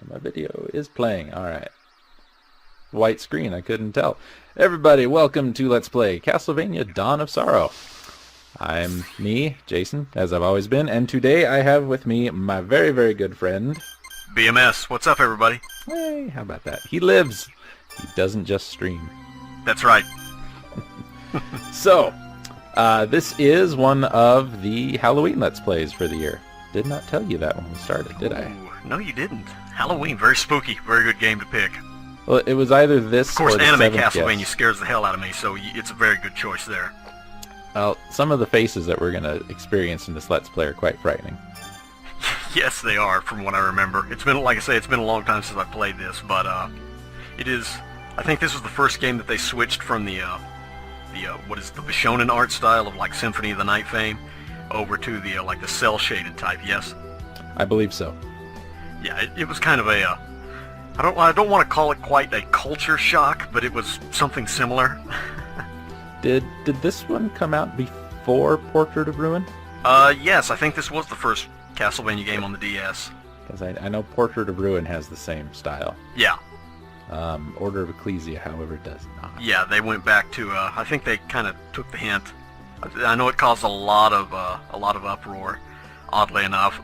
My video is playing. Alright. White screen, I couldn't tell. Everybody, welcome to Let's Play Castlevania Dawn of Sorrow. I'm me, Jason, as I've always been, and today I have with me my very, very good friend... BMS. What's up, everybody? Hey, how about that? He lives. He doesn't just stream. That's right. So, this is one of the Halloween Let's Plays for the year. Did not tell you that when we started, did I? Ooh, no, you didn't. Halloween, very spooky. Very good game to pick. Well, it was either this Of course, or the anime seventh Castlevania guest. scares the hell out of me, so it's a very good choice there. Well, some of the faces that we're going to experience in this Let's Play are quite frightening. Yes, they are, from what I remember. It's been, like I say, it's been a long time since I played this, but it is. I think this was the first game that they switched from the what is the Bishonen art style of like Symphony of the Night fame over to the like the cell shaded type. Yes. I believe so. Yeah, it was kind of a. I don't want to call it quite a culture shock, but it was something similar. Did this one come out before Portrait of Ruin? Yes, I think this was the first Castlevania game on the DS. Because I know Portrait of Ruin has the same style. Yeah. Order of Ecclesia, however, does not. Yeah, they went back to. I think they kind of took the hint. I know it caused a lot of uproar, oddly enough.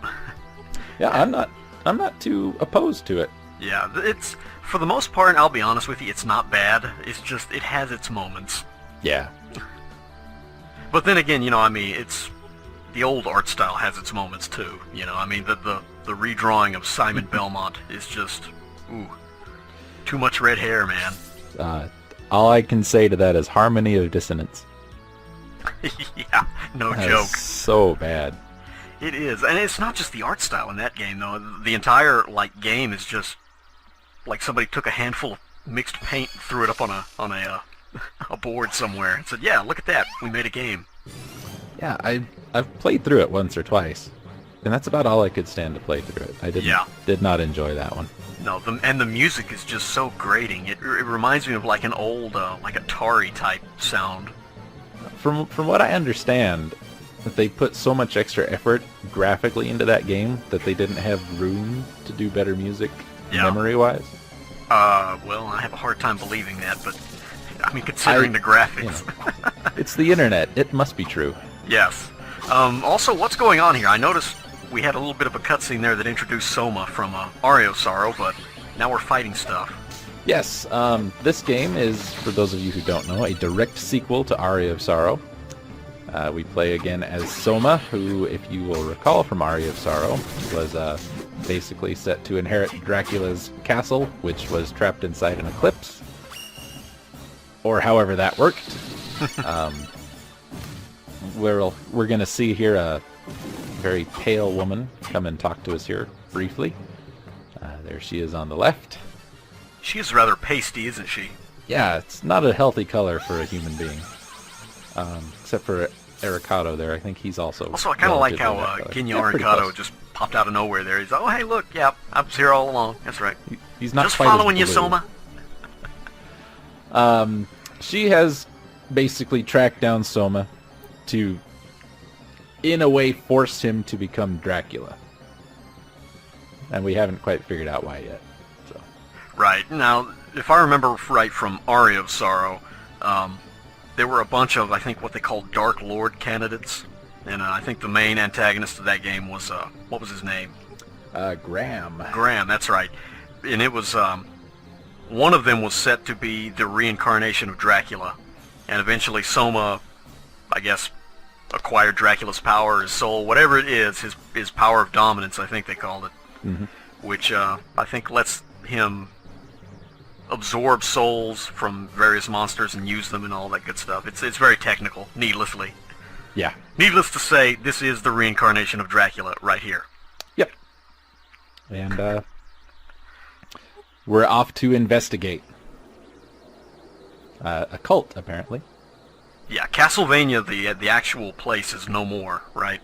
Yeah, I'm not too opposed to it. Yeah, it's for the most part. I'll be honest with you, it's not bad. It's just it has its moments. Yeah. But then again, I mean, it's the old art style has its moments too. I mean, the redrawing of Simon Belmont is just too much red hair, man. All I can say to that is harmony of dissonance. Yeah, no That joke. is so bad. It is, and it's not just the art style in that game though. The entire game is just like somebody took a handful of mixed paint and threw it up on a board somewhere and said, "Yeah, look at that, we made a game." Yeah, I've played through it once or twice, and that's about all I could stand to play through it. I did not enjoy that one. No, the music is just so grating. It reminds me of like an old like Atari type sound. From what I understand, that they put so much extra effort graphically into that game that they didn't have room to do better music memory-wise. Well, I have a hard time believing that, but I mean, considering the graphics. It's the internet. It must be true. Yes. Also, what's going on here? I noticed we had a little bit of a cutscene there that introduced Soma from Aria of Sorrow, but now we're fighting stuff. Yes, this game is, for those of you who don't know, a direct sequel to Aria of Sorrow. We play again as Soma, who, if you will recall from Aria of Sorrow, was basically set to inherit Dracula's castle, which was trapped inside an eclipse. Or however that worked. We're going to see here a very pale woman come and talk to us here briefly. There she is on the left. She is rather pasty, isn't she? Yeah, it's not a healthy color for a human being. Except for Aricato there. I think he's also... Also, I kind of like how relatively Ginyu that color. Aricato just popped out of nowhere there. He's like, "Oh, hey, look, yeah, I was here all along. That's right. He's not just quite as following you, blue. Soma." She has basically tracked down Soma to, in a way, force him to become Dracula. And we haven't quite figured out why yet. So. Right. Now, if I remember right from Aria of Sorrow, there were a bunch of, I think, what they called Dark Lord candidates. And I think the main antagonist of that game was, what was his name? Graham. Graham, that's right. And it was, one of them was set to be the reincarnation of Dracula. And eventually Soma, I guess, acquired Dracula's power, his soul, whatever it is, his power of dominance, I think they called it. Mm-hmm. Which I think lets him absorb souls from various monsters and use them and all that good stuff. It's very technical, needlessly. Yeah. Needless to say, this is the reincarnation of Dracula right here. Yep. And we're off to investigate. A cult, apparently. Yeah, Castlevania, the actual place, is no more, right?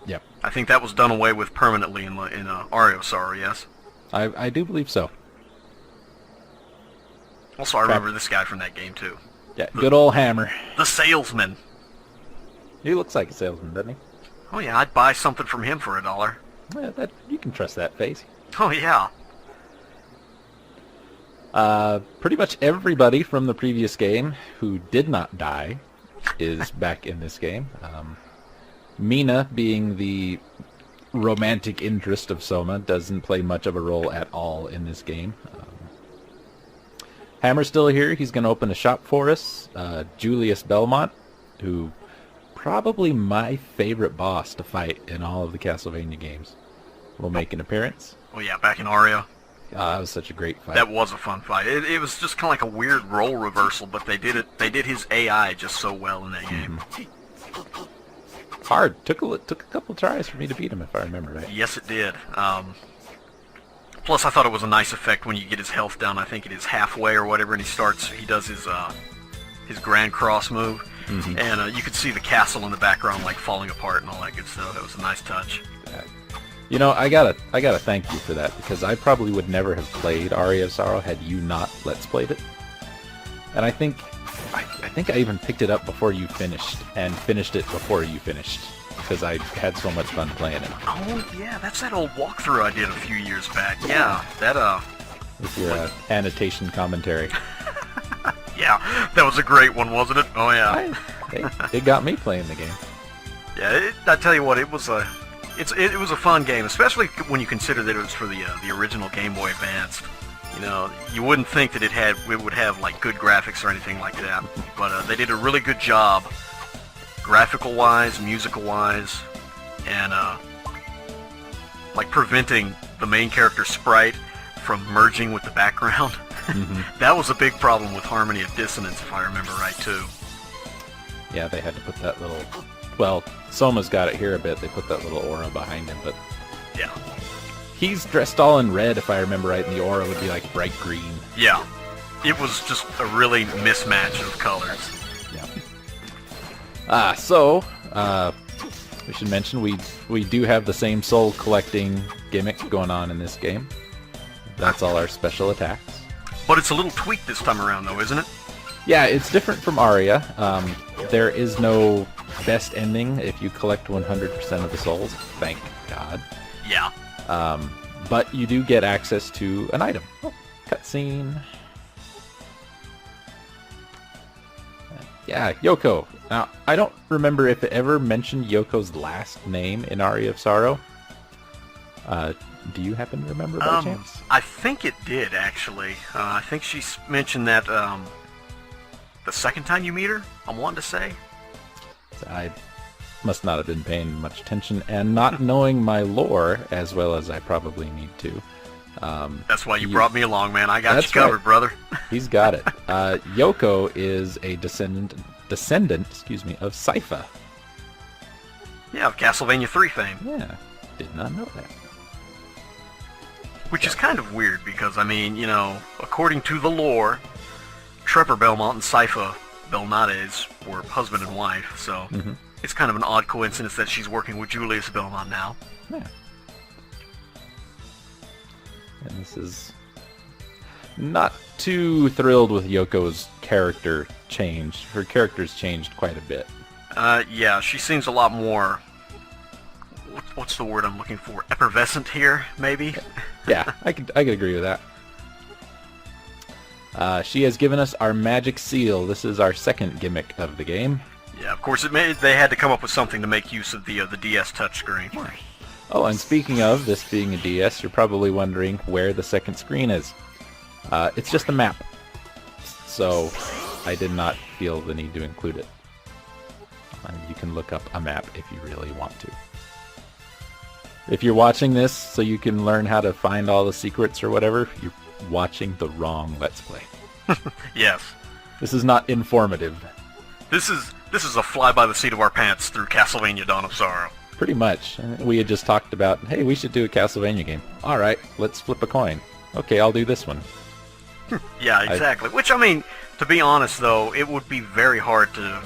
Yep. I think that was done away with permanently in Aria of Sorrow, yes? I do believe so. Also, I remember this guy from that game, too. Yeah, good old Hammer. The salesman. He looks like a salesman, doesn't he? Oh, yeah, I'd buy something from him for $1. Yeah, you can trust that face. Oh, yeah. Pretty much everybody from the previous game who did not die is back in this game. Mina, being the romantic interest of Soma, doesn't play much of a role at all in this game. Hammer's still here. He's going to open a shop for us. Julius Belmont, who probably my favorite boss to fight in all of the Castlevania games, will make an appearance. Oh yeah, back in Aria. That was such a great fight. That was a fun fight. It was just kind of like a weird role reversal, but they did it. They did his AI just so well in that game. Hard. Took a couple tries for me to beat him, if I remember right. Yes, it did. Plus, I thought it was a nice effect when you get his health down. I think it is halfway or whatever, and he does his Grand Cross move, and you could see the castle in the background like falling apart and all that good stuff. That was a nice touch. You know, I gotta thank you for that, because I probably would never have played Aria of Sorrow had you not Let's Played it. And I think I even picked it up before you finished, and finished it before you finished, because I had so much fun playing it. Oh yeah, that's that old walkthrough I did a few years back. Yeah, that with your annotation commentary. Yeah, that was a great one, wasn't it? Oh yeah. It got me playing the game. Yeah, I tell you what, it was a fun game, especially when you consider that it was for the original Game Boy Advance. You know, you wouldn't think that it would have like good graphics or anything like that, but they did a really good job, graphical-wise, musical-wise, and like preventing the main character sprite from merging with the background. That was a big problem with Harmony of Dissonance, if I remember right, too. Yeah, they had to put that little... Well, Soma's got it here a bit. They put that little aura behind him, but... Yeah. He's dressed all in red, if I remember right, and the aura would be like bright green. Yeah. It was just a really mismatch of colors. Yeah. We should mention we do have the same soul collecting gimmick going on in this game. That's all our special attacks. But it's a little tweaked this time around, though, isn't it? Yeah, it's different from Aria. There is no best ending if you collect 100% of the souls. Thank God. Yeah. But you do get access to an item. Oh, cutscene. Yeah, Yoko. Now, I don't remember if it ever mentioned Yoko's last name in Aria of Sorrow. Do you happen to remember by chance? I think it did, actually. I think she mentioned that the second time you meet her, I'm wanting to say. I must not have been paying much attention, and not knowing my lore as well as I probably need to. That's why you brought me along, man. I got you covered, right. brother. He's got it. Yoko is a descendant, of Sypha. Yeah, of Castlevania 3 fame. Yeah, did not know that. Which is kind of weird because, I mean, you know, according to the lore, Trevor Belmont and Sypha Belnades were husband and wife, so it's kind of an odd coincidence that she's working with Julius Belmont now. Yeah. And this is not too thrilled with Yoko's character change. Her character's changed quite a bit. Yeah, she seems a lot more... What's the word I'm looking for? Effervescent here, maybe? Yeah, I could agree with that. She has given us our magic seal. This is our second gimmick of the game. Yeah, of course, they had to come up with something to make use of the DS touchscreen. Oh, and speaking of this being a DS, you're probably wondering where the second screen is. It's just a map. So I did not feel the need to include it. You can look up a map if you really want to. If you're watching this so you can learn how to find all the secrets or whatever, you're watching the wrong Let's Play. Yes. This is not informative. This is a fly by the seat of our pants through Castlevania Dawn of Sorrow. Pretty much. We had just talked about, hey, we should do a Castlevania game. Alright, let's flip a coin. Okay, I'll do this one. Yeah, exactly. Which, I mean, to be honest, though, it would be very hard to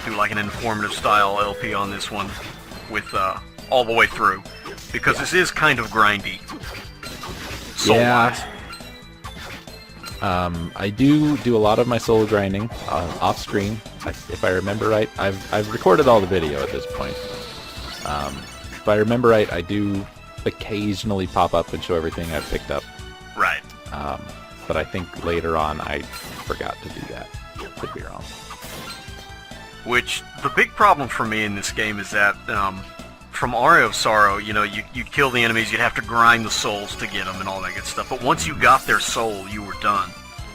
do like an informative style LP on this one with all the way through, because this is kind of grindy. Soul-wise. I do a lot of my soul grinding off screen. If I remember right, I've recorded all the video at this point. If I remember right, I do occasionally pop up and show everything I've picked up. Right. but I think later on I forgot to do that. Could be wrong. Which, the big problem for me in this game is that, from Aria of Sorrow, you know, you'd kill the enemies, you'd have to grind the souls to get them and all that good stuff, but once you got their soul, you were done.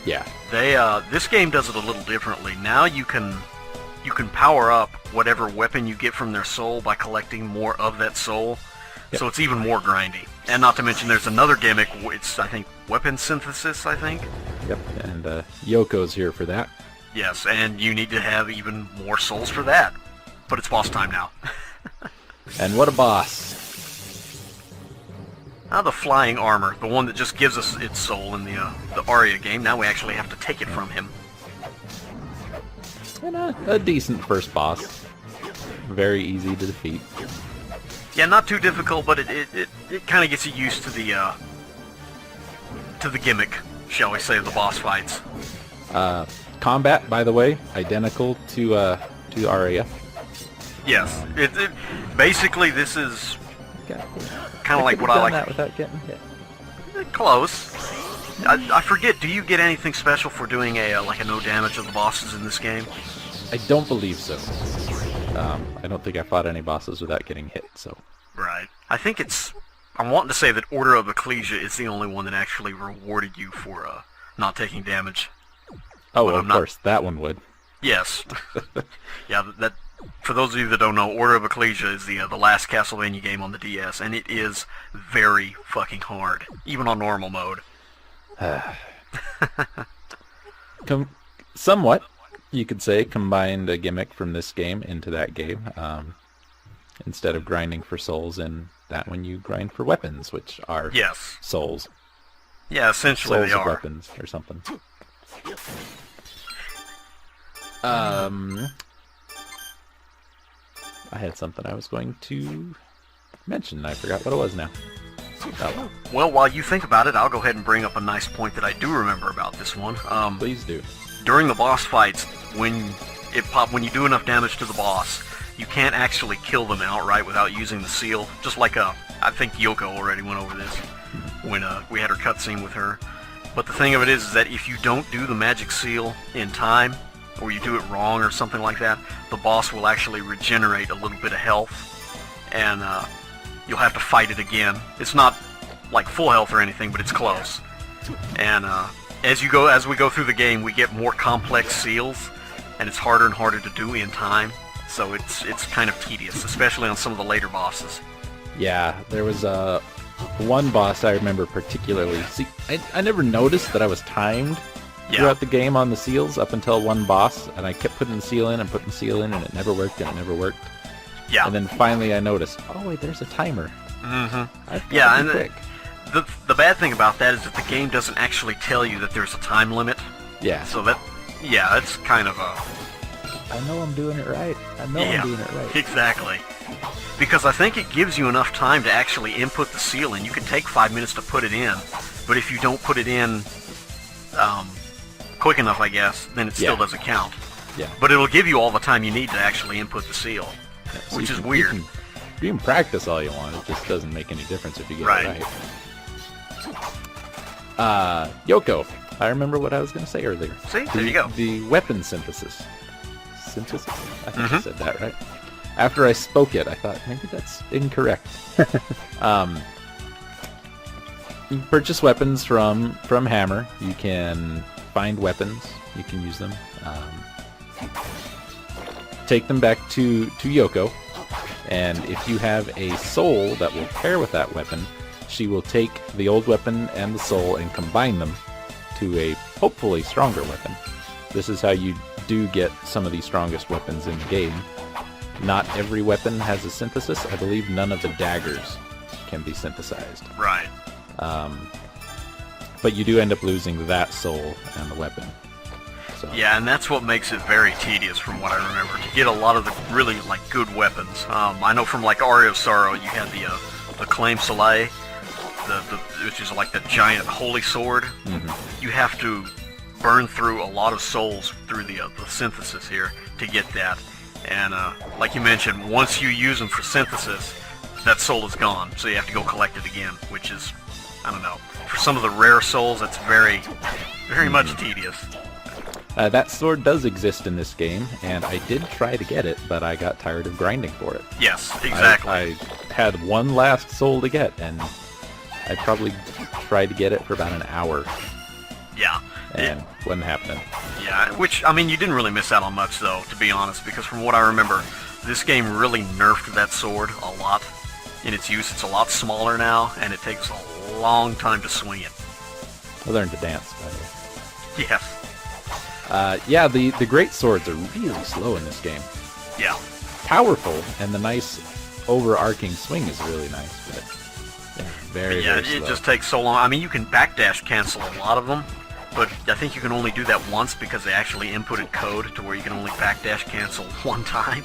Yeah. This game does it a little differently. Now you can power up whatever weapon you get from their soul by collecting more of that soul, so it's even more grindy. And not to mention there's another gimmick, it's, I think, weapon synthesis, I think? Yep, and Yoko's here for that. Yes, and you need to have even more souls for that. But it's boss time now. And what a boss. Now the flying armor, the one that just gives us its soul in the Aria game, now we actually have to take it from him. And a decent first boss. Very easy to defeat. Yeah, not too difficult, but it kind of gets you used to the gimmick, shall we say, of the boss fights. Combat, by the way, identical to Aria. Yes, basically this is kind of like what I like. That without getting hit. Close. I forget. Do you get anything special for doing like a no damage of the bosses in this game? I don't believe so. I don't think I fought any bosses without getting hit. So. Right. I think it's. I'm wanting to say that Order of Ecclesia is the only one that actually rewarded you for not taking damage. Oh, well, of course, that one would. Yes. Yeah, that. For those of you that don't know, Order of Ecclesia is the last Castlevania game on the DS, and it is very fucking hard, even on normal mode. Somewhat, you could say, combined a gimmick from this game into that game. Instead of grinding for souls in that one, you grind for weapons, which are souls. Yeah, essentially souls they of are. Weapons or something. I had something I was going to mention. I forgot what it was now. Oh. Well, while you think about it, I'll go ahead and bring up a nice point that I do remember about this one. Please do. During the boss fights, when you do enough damage to the boss, you can't actually kill them outright without using the seal. Just like I think Yoko already went over this when we had her cutscene with her. But the thing of it is that if you don't do the magic seal in time, or you do it wrong or something like that, the boss will actually regenerate a little bit of health, and you'll have to fight it again. It's not like full health or anything, but it's close. And as we go through the game, we get more complex seals, and it's harder and harder to do in time. So it's kind of tedious, especially on some of the later bosses. Yeah, there was one boss I remember particularly. See, I never noticed that I was timed throughout the game on the seals up until one boss, and I kept putting the seal in and putting the seal in, and it never worked, and it never worked. Yeah. And then finally I noticed, oh wait, there's a timer. Mm-hmm. Yeah, and the bad thing about that is that the game doesn't actually tell you that there's a time limit. Yeah. So that's kind of a... I know I'm doing it right. I'm doing it right. Exactly. Because I think it gives you enough time to actually input the seal in. You can take 5 minutes to put it in, but if you don't put it in quick enough, I guess, then it still doesn't count. Yeah. But it'll give you all the time you need to actually input the seal, so which is weird. You can practice all you want. It just doesn't make any difference if you get it right. Yoko. I remember what I was going to say earlier. See? There you go. The weapon synthesis. Synthesis? I think I said that right. After I spoke it, I thought, maybe that's incorrect. You can purchase weapons from Hammer. You can find weapons. You can use them. Take them back to Yoko. And if you have a soul that will pair with that weapon, she will take the old weapon and the soul and combine them to a hopefully stronger weapon. This is how you do get some of the strongest weapons in the game. Not every weapon has a synthesis. I believe none of the daggers can be synthesized. Right. But you do end up losing that soul and the weapon. So. Yeah, and that's what makes it very tedious from what I remember, to get a lot of the really, like, good weapons. I know from, like, Aria of Sorrow, you had the Claim Soleil, which is like the giant holy sword. Mm-hmm. You have to burn through a lot of souls through the synthesis here to get that. And like you mentioned, once you use them for synthesis, that soul is gone, so you have to go collect it again, which is I don't know. For some of the rare souls, it's very, very much tedious. That sword does exist in this game, and I did try to get it, but I got tired of grinding for it. Yes, exactly. I had one last soul to get, and I probably tried to get it for about an hour. Yeah. And wasn't happening. Yeah, which, I mean, you didn't really miss out on much, though, to be honest, because from what I remember, this game really nerfed that sword a lot in its use. It's a lot smaller now, and it takes a long time to swing it. I learned to dance, by the way. Yes. Yeah, the great swords are really slow in this game. Yeah. Powerful, and the nice overarching swing is really nice, but very Yeah, slow. it just takes so long. I mean, you can backdash cancel a lot of them, but I think you can only do that once because they actually inputted code to where you can only backdash cancel one time.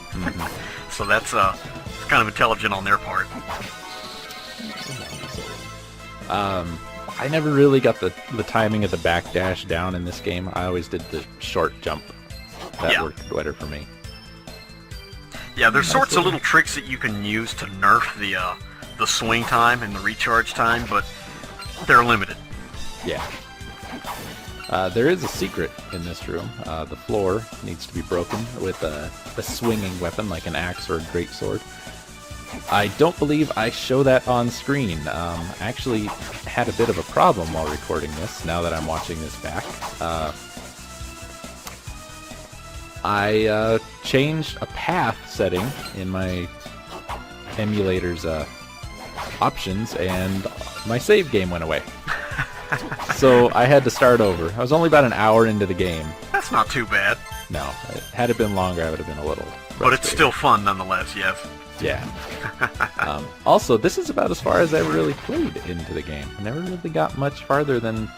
So that's it's kind of intelligent on their part. I never really got the timing of the backdash down in this game. I always did the short jump. That worked better for me. Yeah, there's sorts of little tricks that you can use to nerf the swing time and the recharge time, but they're limited. Yeah. There is a secret in this room. The floor needs to be broken with a swinging weapon like an axe or a greatsword. I don't believe I show that on screen. I actually had a bit of a problem while recording this, now that I'm watching this back. I changed a path setting in my emulator's options, and my save game went away. So I had to start over. I was only about an hour into the game. That's not too bad. No, had it been longer, I would have been a little frustrated. But it's still fun nonetheless, yes. Yeah. Also, this is about as far as I really played into the game. I never really got much farther than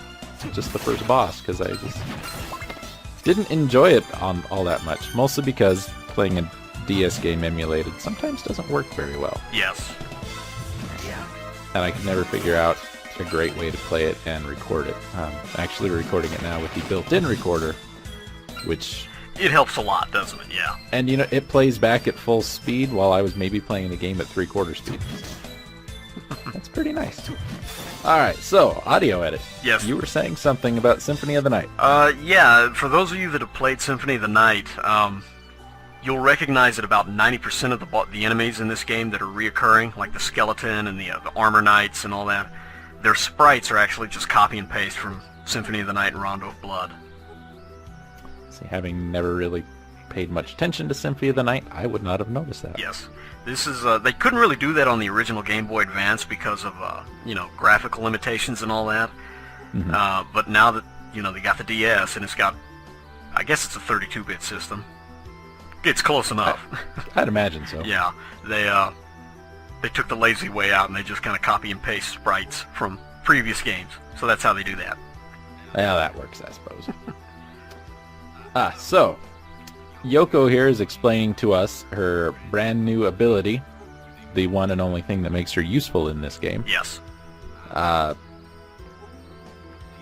just the first boss, because I just didn't enjoy it on all that much. Mostly because playing a DS game emulated sometimes doesn't work very well. Yes. And I could never figure out a great way to play it and record it. I'm actually recording it now with the built-in recorder, which... It helps a lot, doesn't it? Yeah. And, you know, it plays back at full speed while I was maybe playing the game at 3/4 speed. That's pretty nice. Alright, so, audio edit. Yes. You were saying something about Symphony of the Night. Yeah, for those of you that have played Symphony of the Night, you'll recognize that about 90% of the enemies in this game that are reoccurring, like the skeleton and the armor knights and all that, their sprites are actually just copy and paste from Symphony of the Night and Rondo of Blood. See, having never really paid much attention to Symphony of the Night, I would not have noticed that. Yes. This is, they couldn't really do that on the original Game Boy Advance because of, you know, graphical limitations and all that. But now that, you know, they got the DS and it's got, I guess it's a 32-bit system. It's close enough. I'd imagine so. Yeah. They took the lazy way out and they just kind of copy and paste sprites from previous games. So that's how they do that. Yeah, that works, I suppose. So, Yoko here is explaining to us her brand new ability, the one and only thing that makes her useful in this game. Yes.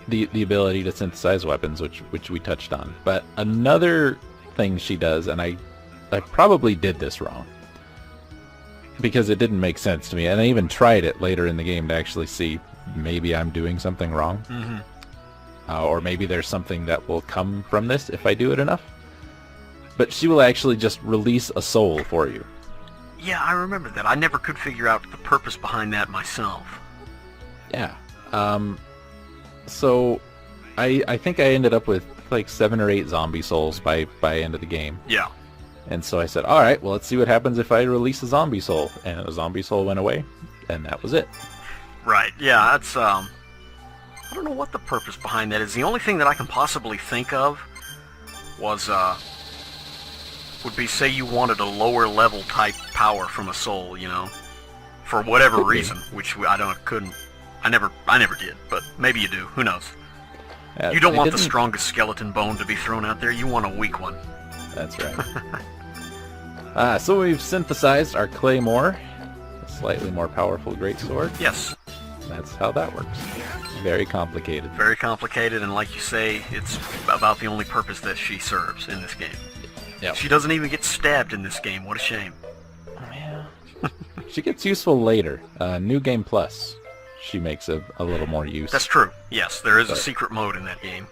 The ability to synthesize weapons, which we touched on. But another thing she does, and I probably did this wrong, because it didn't make sense to me, and I even tried it later in the game to actually see maybe I'm doing something wrong. Or maybe there's something that will come from this if I do it enough. But she will actually just release a soul for you. Yeah, I remember that. I never could figure out the purpose behind that myself. Yeah. So, I think I ended up with like 7 or 8 zombie souls by end of the game. Yeah. And so I said, alright, well, let's see what happens if I release a zombie soul. And a zombie soul went away, and that was it. Right, yeah, that's, I don't know what the purpose behind that is. The only thing that I can possibly think of was, would be, say you wanted a lower level type power from a soul, you know, for whatever reason, which I never did, but maybe you do, who knows. You don't want the strongest skeleton bone to be thrown out there, you want a weak one. That's right. So we've synthesized our Claymore, a slightly more powerful greatsword. Yes. That's how that works. Very complicated. Very complicated, and like you say, it's about the only purpose that she serves in this game. Yep. She doesn't even get stabbed in this game, what a shame. Oh, yeah. She gets useful later. New Game Plus. she makes a little more use. That's true. Yes, there is a secret mode in that game.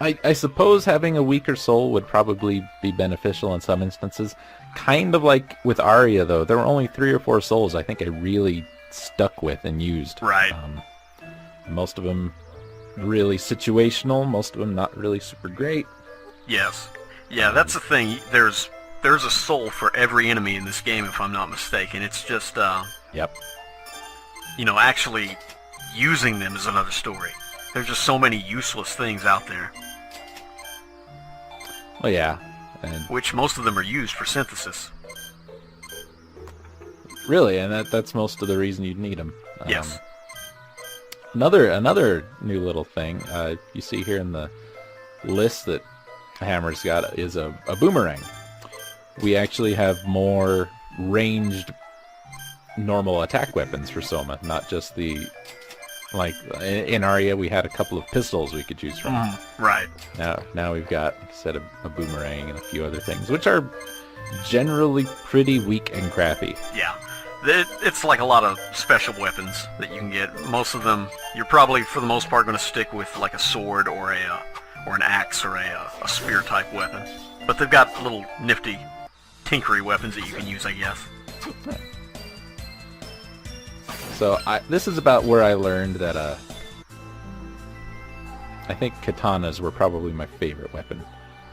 I suppose having a weaker soul would probably be beneficial in some instances. Kind of like with Arya, though. There were only 3 or 4 souls I think I really stuck with and used. Right. Most of them really situational, most of them not really super great. Yes. Yeah, that's the thing. There's a soul for every enemy in this game, if I'm not mistaken. It's just, Yep. Actually using them is another story. There's just so many useless things out there. Well, yeah. And which most of them are used for synthesis. really, and that's most of the reason you'd need them. Yes. Another new little thing you see here in the list that Hammer's got is a boomerang. We actually have more ranged normal attack weapons for Soma, not just the... Like, in Arya, we had a couple of pistols we could choose from. Right. Now we've got, like I said, a boomerang and a few other things, which are generally pretty weak and crappy. Yeah. It's like a lot of special weapons that you can get. Most of them, you're probably, for the most part, going to stick with like a sword or an axe or a spear-type weapon. But they've got little nifty, tinkery weapons that you can use, I guess. So this is about where I learned that I think katanas were probably my favorite weapon.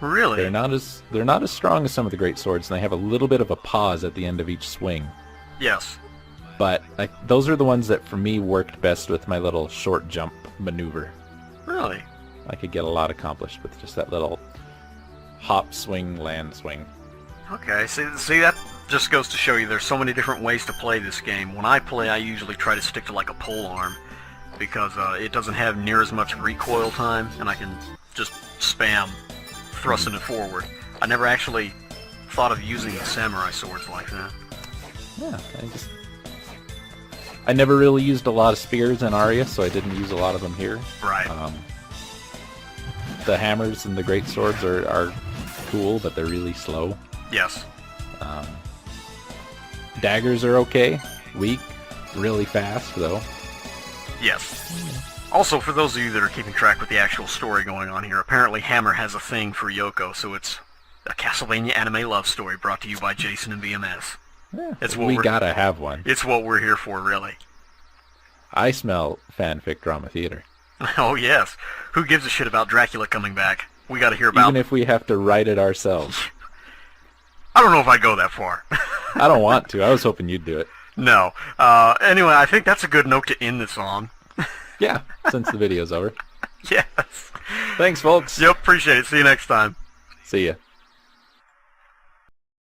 Really? They're not as strong as some of the great swords, and they have a little bit of a pause at the end of each swing. Yes. But those are the ones that for me worked best with my little short jump maneuver. Really? I could get a lot accomplished with just that little hop, swing, land, swing. Okay, see that just goes to show you there's so many different ways to play this game. When I play, I usually try to stick to like a pole arm because it doesn't have near as much recoil time, and I can just spam thrusting it forward. I never actually thought of using the samurai swords like that. Yeah, I never really used a lot of spears in Arya, so I didn't use a lot of them here. Right. The hammers and the great swords are cool, but they're really slow. Yes. Daggers are okay. Weak. Really fast, though. Yes. Also, for those of you that are keeping track with the actual story going on here, apparently Hammer has a thing for Yoko, so it's a Castlevania anime love story brought to you by Jason and BMS. Yeah, we gotta have one. It's what we're here for, really. I smell fanfic drama theater. Oh, yes. Who gives a shit about Dracula coming back? We gotta hear about... Even if we have to write it ourselves. I don't know if I'd go that far. I don't want to. I was hoping you'd do it. No. Anyway, I think that's a good note to end this on. Yeah, since the video's over. Yes. Thanks, folks. Yep, appreciate it. See you next time. See ya.